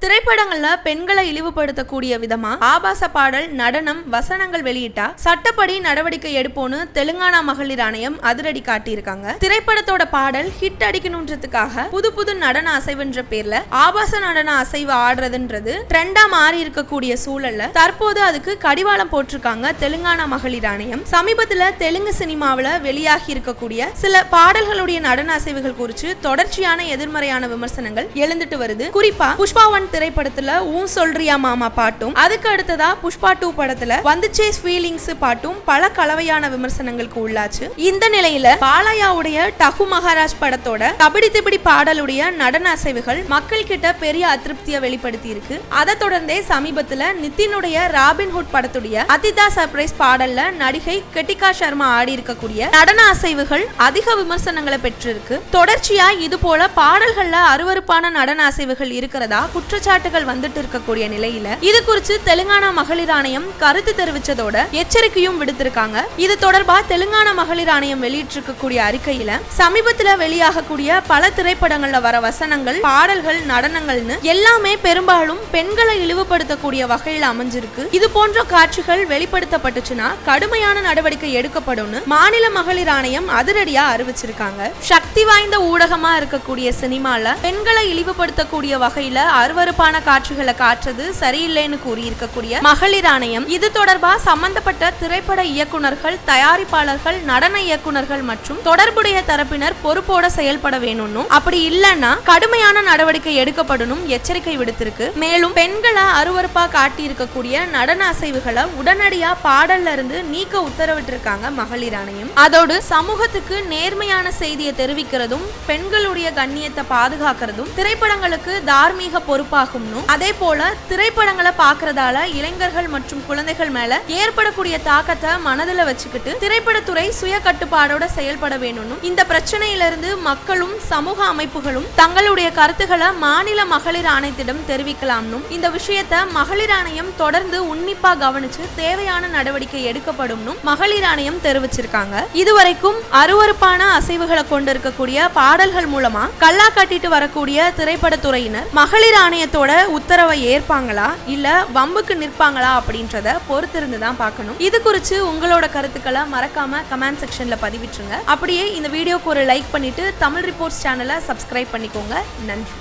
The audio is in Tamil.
திரைப்படங்கள்ல பெண்களை இழிவுபடுத்தக்கூடிய விதமா ஆபாச பாடல், நடனம், வசனங்கள் வெளியிட்டா சட்டப்படி நடவடிக்கை எடுப்போன்னு தெலுங்கானா மகளிர் ஆணையம் அதிரடி காட்டியிருக்காங்க. திரைப்படத்தோட பாடல் ஹிட் அடிக்கணும்ன்றதுக்காக புது புது நடன அசைவுன்ற பேர்ல ஆபாச நடன அசைவு ஆடுறதுன்றது ட்ரெண்டா மாறி இருக்கக்கூடிய சூழல்ல தற்போது அதுக்கு கடிவாளம் போட்டிருக்காங்க தெலுங்கானா மகளிர் ஆணையம். சமீபத்துல தெலுங்கு சினிமாவில வெளியாகி இருக்கக்கூடிய சில பாடல்களுடைய நடன அசைவுகள் குறித்து தொடர்ச்சியான எதிர்மறையான விமர்சனங்கள் எழுந்துட்டு வருது. குறிப்பா புஷ்பா 1 திரைப்படத்துல ஊன் சொல்றியா மாமா பாட்டும், அதுக்கு அடுத்ததா புஷ்பா 2 படத்துல வந்துச்சே ஃபீலிங்ஸ் பாட்டும் பல கலவையான விமர்சனங்களுக்கு உள்ளாச்சு. இந்த நிலையில பாலாயாவுடைய டகு மகாராஜ் படத்தோட கபடி திபடி பாடலுடைய நடன அசைவுகள் மக்கள் கிட்ட பெரிய அதிருப்தியை வெளிப்படுத்தி இருக்கு. அதை தொடர்ந்தே சமீபத்துல நிதினுடைய ராபின்ஹுட் படத்துடைய அதிதா சர்ப்ரைஸ் பாடல்ல நடிகை கிருத்திகா சர்மா ஆடி இருக்கக்கூடிய நடன அசைவுகள் அதிக விமர்சனங்களை பெற்றிருக்கு. தொடர்ச்சியா இது போல பாடல்கள்ல அருவருப்பான நடன அசைவுகள் இருக்கிறதா குற்றச்சாட்டுகள் வந்துட்டு இருக்கக்கூடிய நிலையில இது குறித்து தெலுங்கானா மகளிர் ஆணையம் கருத்து தெரிவிச்சதோட எச்சரிக்கையும் விடுத்திருக்காங்க. இது தொடர்பா தெலுங்கானா மகளிர் ஆணையம் வெளியிட்டிருக்கக்கூடிய அறிக்கையில சமீபத்துல வெளியாகக்கூடிய பல திரைப்படங்கள்ல வர வசனங்கள், பாடல்கள், நடனங்கள்னு எல்லாமே பெரும்பாலும் பெண்களை இழிவுபடுத்தக்கூடிய வகையில் அமைஞ்சிருக்கு. இது போன்ற காட்சிகள் வெளிப்படுத்தப்பட்டுச்சுன்னா கடுமையான நடவடிக்கை எடுக்கப்படும் மாநில மகளிர் ஆணையம் அதிரடியா அறிவிச்சிருக்காங்க. சக்தி வாய்ந்த ஊடகமா இருக்கக்கூடிய சினிமால பெண்களை இழிவுபடுத்தக்கூடிய வகையில அருவருப்பான காட்சிகளை காட்டுறது சரியில்லைன்னு கூறி இருக்கக்கூடிய மகளிர் ஆணையம் இது தொடர்பா சம்பந்தப்பட்ட திரைப்பட இயக்குனர்கள், தயாரிப்பாளர்கள், நடன இயக்குனர்கள் மற்றும் தொடர்புடைய தரப்பினர் பொறுப்போட செயல்பட வேணும்னு, அப்படி இல்லைன்னா கடுமையான நடவடிக்கை எடுக்கப்படும் எச்சரிக்கை விடுத்திருக்கு. மேலும் பெண்களை அருவருப்பா காட்டி இருக்கக்கூடிய நடன அசைவுகளை உடனடியா பாடல்ல இருந்து நீக்க உத்தரவிட்டிருக்காங்க மகளிர் ஆணையம். அதோடு சமூகத்துக்கு நேர்மையான செய்தியை தெரிவிக்கிறதும் பெண்களுடைய கண்ணியத்தை பாதுகாக்கிறதும் திரைப்படங்களுக்கு தார்மீக பொறுப்பாகும். அதே போல திரைப்படங்களை பார்க்கறதால இளைஞர்கள் மற்றும் குழந்தைகள் மேல ஏற்படக்கூடிய தாக்கத்தை மனதில் வச்சுக்கிட்டு திரைப்படத்துறை சுய கட்டுப்பாடோட செயல்பட வேணும். இந்த பிரச்சனையிலிருந்து மக்களும் சமூக அமைப்புகளும் தங்களுடைய கருத்துக்களை மாநில மகளிர் ஆணையத்திடம் தெரிவிக்கலாம்னு, இந்த விஷயத்தை மகளிர் ஆணையம் தொடர்ந்து உன்னிப்பா கவனிச்சு தேவையான நடவடிக்கை எடுக்கப்படும் மகளிர் ஆணையம் தெரிவிச்சிருக்காங்க. இதுவரைக்கும் அருவருப்பான அசைவுகளை கொண்டிருக்கக்கூடிய பாடல்கள் மூலமா கல்லா கட்டிட்டு வரக்கூடிய திரைப்படத்துறையினர் மகளிர் ஆணையத்தோட உத்தரவை ஏற்பாங்களா இல்ல வம்புக்கு நிற்பாங்களா அப்படின்றத பொறுத்திருந்து தான் பார்க்கணும். இது குறித்து உங்களோட கருத்துக்களை மறக்காம கமெண்ட் செக்ஷன்ல பதிவிட்டுருங்க. அப்படியே இந்த வீடியோக்கு ஒரு லைக் பண்ணிட்டு தமிழ் ரிப்போர்ட்ஸ் சேனலை சப்ஸ்கிரைப் பண்ணிக்கோங்க. நன்றி.